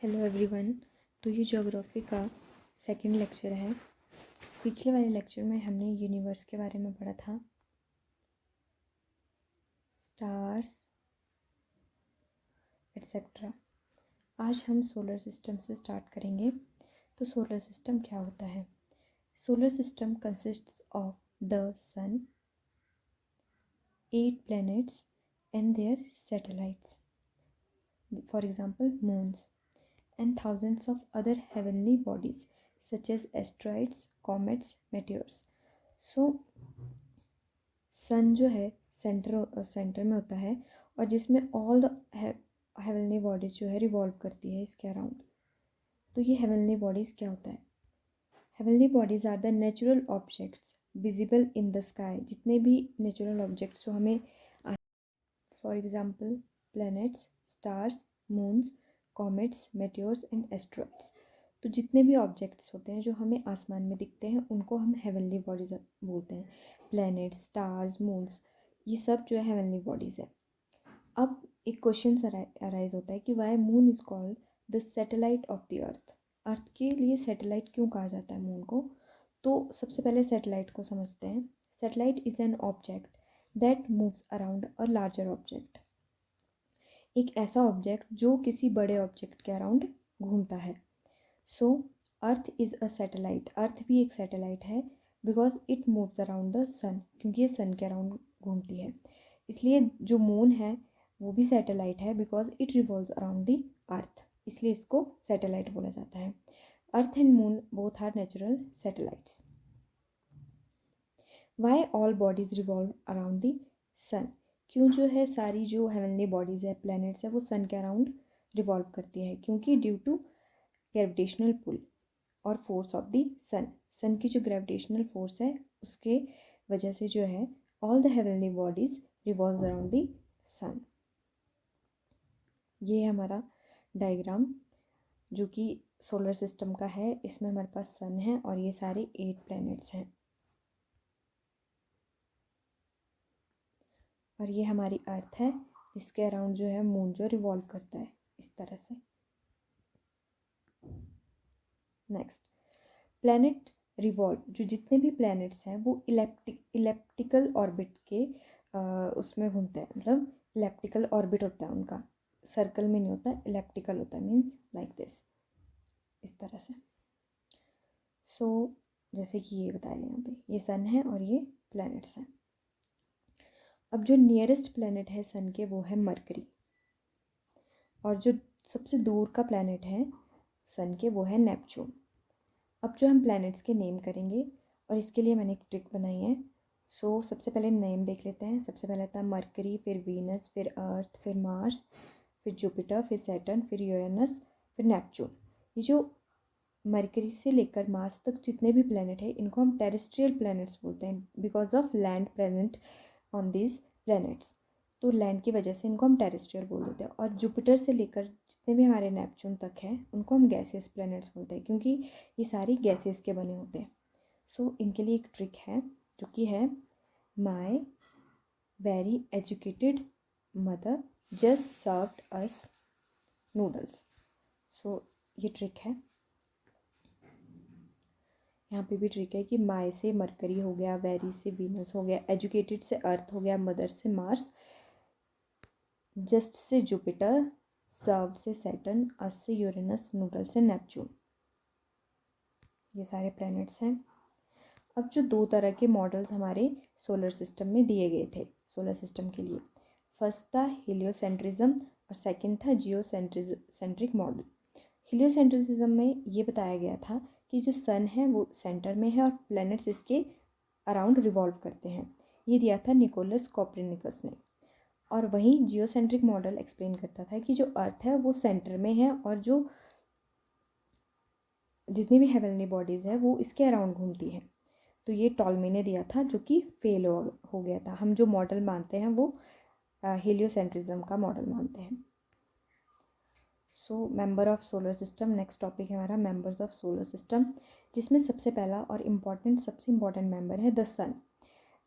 Hello everyone. तो ये geography का सेकंड लेक्चर है। पिछले वाले लेक्चर में हमने यूनिवर्स के बारे में पढ़ा था, स्टार्स एट्सेट्रा। आज हम सोलर सिस्टम से स्टार्ट करेंगे। तो सोलर सिस्टम क्या होता है? Solar system consists of the sun, 8 planets and their satellites, for example moons, and thousands of other heavenly bodies such as asteroids, comets, meteors. So सन जो है सेंटर में होता है और जिसमें ऑल द हेवनली बॉडीज़ जो है रिवॉल्व करती है इसके अराउंड। तो ये हेवनली बॉडीज़ क्या होता है? Heavenly bodies are the natural objects visible in the sky. जितने भी नेचुरल ऑब्जेक्ट्स जो हमें, for example planets, stars, moons, comets, meteors and asteroids. तो जितने भी ऑब्जेक्ट्स होते हैं जो हमें आसमान में दिखते हैं उनको हम हेवनली बॉडीज़ बोलते हैं। प्लैनेट्स, स्टार्स, मून्स, ये सब जो है हेवनली बॉडीज़ है। अब एक क्वेश्चन अराइज होता है कि why moon is called the satellite of the earth. Earth के लिए सैटेलाइट क्यों कहा जाता है मून को? तो सबसे पहले सैटेलाइट को समझते हैं। Satellite is an object that moves around a larger object. एक ऐसा ऑब्जेक्ट जो किसी बड़े ऑब्जेक्ट के अराउंड घूमता है। सो अर्थ इज़ अ सैटेलाइट। अर्थ भी एक सैटेलाइट है because it moves around the sun, क्योंकि ये सन के अराउंड घूमती है। इसलिए जो मून है वो भी सैटेलाइट है because it revolves around the earth, इसलिए इसको सैटेलाइट बोला जाता है। Earth and moon both are natural satellites. Why all bodies revolve around the sun? क्यों जो है सारी जो हेवनली बॉडीज़ है, प्लैनेट्स है, वो सन के अराउंड रिवॉल्व करती है? क्योंकि ड्यू टू ग्रेविटेशनल पुल और फोर्स ऑफ द सन। सन की जो ग्रेविटेशनल फोर्स है उसके वजह से जो है all the heavenly bodies revolves around the sun. ये है हमारा डायग्राम जो कि सोलर सिस्टम का है। इसमें हमारे पास सन है और ये सारे 8 प्लैनेट्स हैं और ये हमारी अर्थ है जिसके अराउंड जो है मून जो रिवॉल्व करता है इस तरह से। Next, planet revolve. जो जितने भी प्लैनेट्स हैं वो इलेप्टिकल ऑर्बिट के उसमें घूमते हैं। मतलब इलेप्टिकल ऑर्बिट होता है उनका, सर्कल में नहीं होता, इलेप्टिकल होता है, मीन्स लाइक दिस, इस तरह से। सो जैसे कि ये बताया यहाँ पे, ये सन है और ये प्लैनेट्स हैं। अब जो नियरेस्ट प्लैनेट है सन के वो है मरकरी, और जो सबसे दूर का प्लैनेट है सन के वो है नेपच्यून। अब जो हम प्लैनेट्स के नेम करेंगे और इसके लिए मैंने एक ट्रिक बनाई है। सो सबसे पहले नेम देख लेते हैं। सबसे पहले था मरकरी, फिर वीनस, फिर अर्थ, फिर मार्स, फिर जुपिटर, फिर सैटर्न, फिर यूरेनस, फिर नेपच्यून। ये जो मरकरी से लेकर मार्स तक जितने भी प्लैनेट है इनको हम टेरेस्ट्रियल प्लैनेट्स बोलते हैं because of land present on these planets. तो लैंड की वजह से इनको हम टेरेस्ट्रियल बोल देते हैं। और जुपिटर से लेकर जितने भी हमारे नेपच्यून तक हैं उनको हम गैसियस प्लैनेट्स बोलते हैं क्योंकि ये सारी गैसेस के बने होते हैं। सो इनके लिए एक ट्रिक है जो कि है my very educated mother just served us noodles. So ये ट्रिक है। यहाँ पे भी ट्रिक है कि माई से मरकरी हो गया, वेरी से वीनस हो गया, एजुकेटेड से अर्थ हो गया, मदर से मार्स, जस्ट से जुपिटर, सर्व से सैटर्न, अस से यूरेनस, नूडल से नेपच्यून। ये सारे प्लैनेट्स हैं। अब जो 2 तरह के मॉडल्स हमारे सोलर सिस्टम में दिए गए थे सोलर सिस्टम के लिए, फर्स्ट था हीलियोसेंट्रिज्म और सेकंड था जियोसेंट्रिक मॉडल। हीलियोसेंट्रिज्म में ये बताया गया था कि जो सन है वो सेंटर में है और प्लैनेट्स इसके अराउंड रिवॉल्व करते हैं। ये दिया था निकोलस कॉपरनिकस ने। और वहीं जियोसेंट्रिक मॉडल एक्सप्लेन करता था कि जो अर्थ है वो सेंटर में है और जो जितनी भी हेवनली बॉडीज़ है वो इसके अराउंड घूमती है। तो ये टॉलमी ने दिया था जो कि फेल हो गया था। हम जो मॉडल मानते हैं वो हीलियोसेंट्रिज्म का मॉडल मानते हैं। So member of solar system, next topic है हमारा मेंबर्स ऑफ सोलर सिस्टम, जिसमें सबसे पहला और सबसे इम्पॉर्टेंट मेंबर है द सन,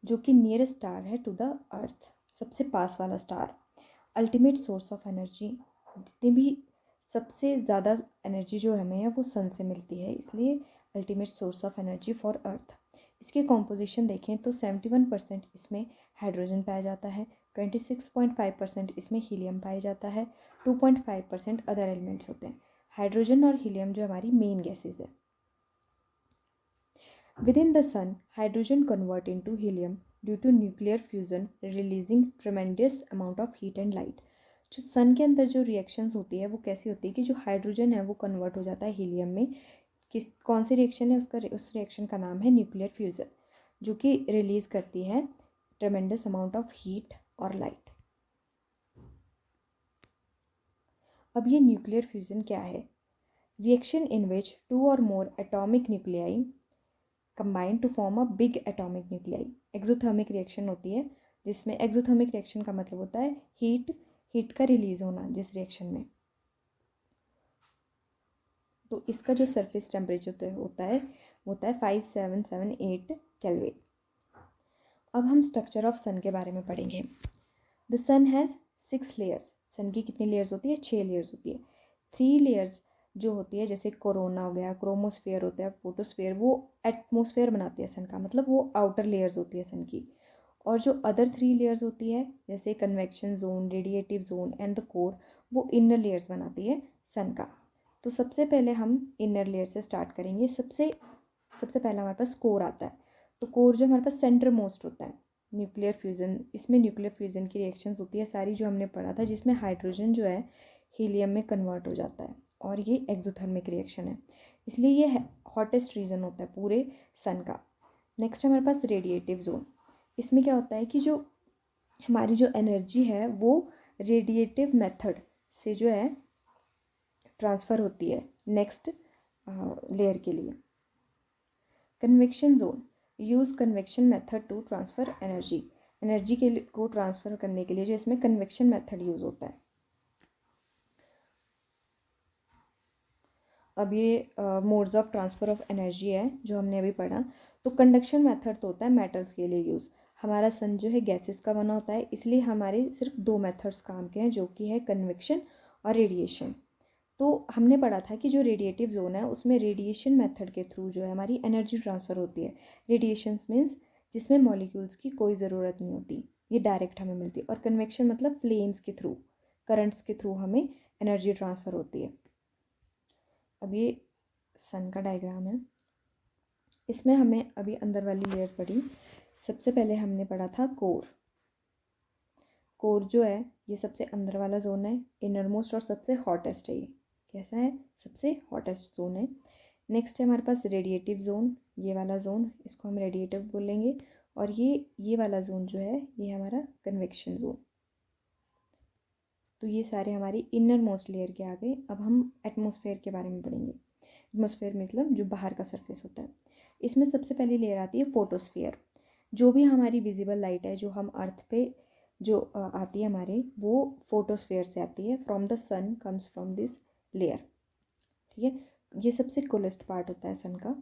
जो कि नियरेस्ट स्टार है टू द अर्थ, सबसे पास वाला star, ultimate source of energy. जितने भी सबसे ज़्यादा एनर्जी जो हमें है वो सन से मिलती है, इसलिए ultimate source of energy for earth. इसकी कॉम्पोजिशन देखें तो 71% इसमें हाइड्रोजन पाया जाता है, 26.5% इसमें हीलियम पाया जाता है, 2.5% अदर एलिमेंट्स होते हैं। हाइड्रोजन और हीलियम जो हमारी मेन गैसेज है। Within the sun, hydrogen convert into helium due to nuclear fusion, releasing tremendous amount of heat and light. जो सन के अंदर जो रिएक्शंस होती है वो कैसी होती है कि जो हाइड्रोजन है वो कन्वर्ट हो जाता है हीलियम में। कौन सी रिएक्शन है उस रिएक्शन का नाम है न्यूक्लियर फ्यूजन, जो कि रिलीज़ करती है ट्रेमेंडस अमाउंट ऑफ हीट और लाइट। अब ये न्यूक्लियर फ्यूजन क्या है? Reaction in which 2 or more atomic nuclei combine to form a big atomic nuclei. Exothermic reaction होती है, जिसमें एक्सोथर्मिक रिएक्शन का मतलब होता है हीट का रिलीज होना जिस रिएक्शन में। तो इसका जो सरफेस टेम्परेचर होता है 5778 केल्विन। अब हम स्ट्रक्चर ऑफ सन के बारे में पढ़ेंगे। The sun has 6 layers. Sun की कितनी लेयर्स होती है? 6 लेयर्स होती है। 3 लेयर्स जो होती है, जैसे कोरोना हो गया, क्रोमोस्फेयर होता है, फोटोस्फेयर, वो एटमोस्फेयर बनाती है सन का, मतलब वो आउटर लेयर्स होती है सन की। और जो अदर 3 लेयर्स होती है, जैसे convection zone, radiative zone and the core, वो इनर लेयर्स बनाती है सन का। तो सबसे पहले हम इनर लेयर से स्टार्ट करेंगे। सबसे पहला हमारे पास कोर आता है। तो कोर जो हमारे पास सेंटर मोस्ट होता है। न्यूक्लियर फ्यूज़न, इसमें न्यूक्लियर फ्यूज़न की रिएक्शंस होती है सारी जो हमने पढ़ा था, जिसमें हाइड्रोजन जो है हीलियम में कन्वर्ट हो जाता है, और ये एक्सोथर्मिक रिएक्शन है, इसलिए ये हॉटेस्ट रीजन होता है पूरे सन का। नेक्स्ट हमारे पास रेडिएटिव जोन। इसमें क्या होता है कि जो हमारी जो एनर्जी है वो रेडिएटिव मेथड से जो है ट्रांसफ़र होती है नेक्स्ट लेयर के लिए। Convection zone use convection method to transfer energy को ट्रांसफ़र करने के लिए जो इसमें कन्वेक्शन मेथड यूज़ होता है। अब ये modes of transfer of energy है जो हमने अभी पढ़ा। तो कंडक्शन मेथड तो होता है मेटल्स के लिए यूज़। हमारा सन जो है गैसेस का बना होता है, इसलिए हमारे सिर्फ 2 मेथड्स काम के हैं, जो कि है कन्वेक्शन और रेडिएशन। तो हमने पढ़ा था कि जो रेडिएटिव जोन है उसमें रेडिएशन मेथड के थ्रू जो है हमारी एनर्जी ट्रांसफ़र होती है। रेडिएशंस मीन्स जिसमें मॉलिक्यूल्स की कोई ज़रूरत नहीं होती, ये डायरेक्ट हमें मिलती है। और कन्वेक्शन मतलब फ्लेम्स के थ्रू, करंट्स के थ्रू हमें एनर्जी ट्रांसफ़र होती है। अब ये सन का डायग्राम है। इसमें हमें अभी अंदर वाली लेयर पढ़ी। सबसे पहले हमने पढ़ा था कोर। कोर जो है ये सबसे अंदर वाला जोन है, इनर मोस्ट और सबसे हॉटेस्ट है। ये कैसा है? सबसे हॉटेस्ट जोन है। नेक्स्ट है हमारे पास रेडिएटिव जोन, ये वाला जोन, इसको हम रेडिएटिव बोलेंगे। और ये वाला जोन जो है ये हमारा कन्वेक्शन जोन। तो ये सारे हमारी इनर मोस्ट लेयर के आ गए। अब हम एटमॉस्फेयर के बारे में पढ़ेंगे। एटमॉस्फेयर मतलब जो बाहर का सरफेस होता है। इसमें सबसे पहली लेयर आती है फोटोस्फेयर। जो भी हमारी विजिबल लाइट है जो हम अर्थ पे जो आती है हमारे, वो फोटोस्फेयर से आती है। From the sun comes from this layer. ठीक है, ये सबसे कूलेस्ट पार्ट होता है सन का।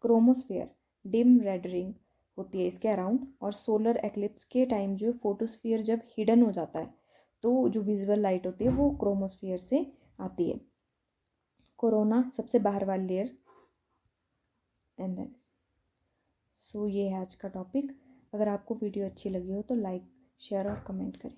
क्रोमोस्फेयर डिम रेड रिंग होती है इसके अराउंड, और सोलर एक्लिप्स के टाइम जो फोटोस्फियर जब हिडन हो जाता है तो जो विजिबल लाइट होती है वो क्रोमोस्फियर से आती है। कोरोना सबसे बाहर वाली लेयर। एंड देन सो ये है आज का टॉपिक। अगर आपको वीडियो अच्छी लगी हो तो लाइक, शेयर और कमेंट करें।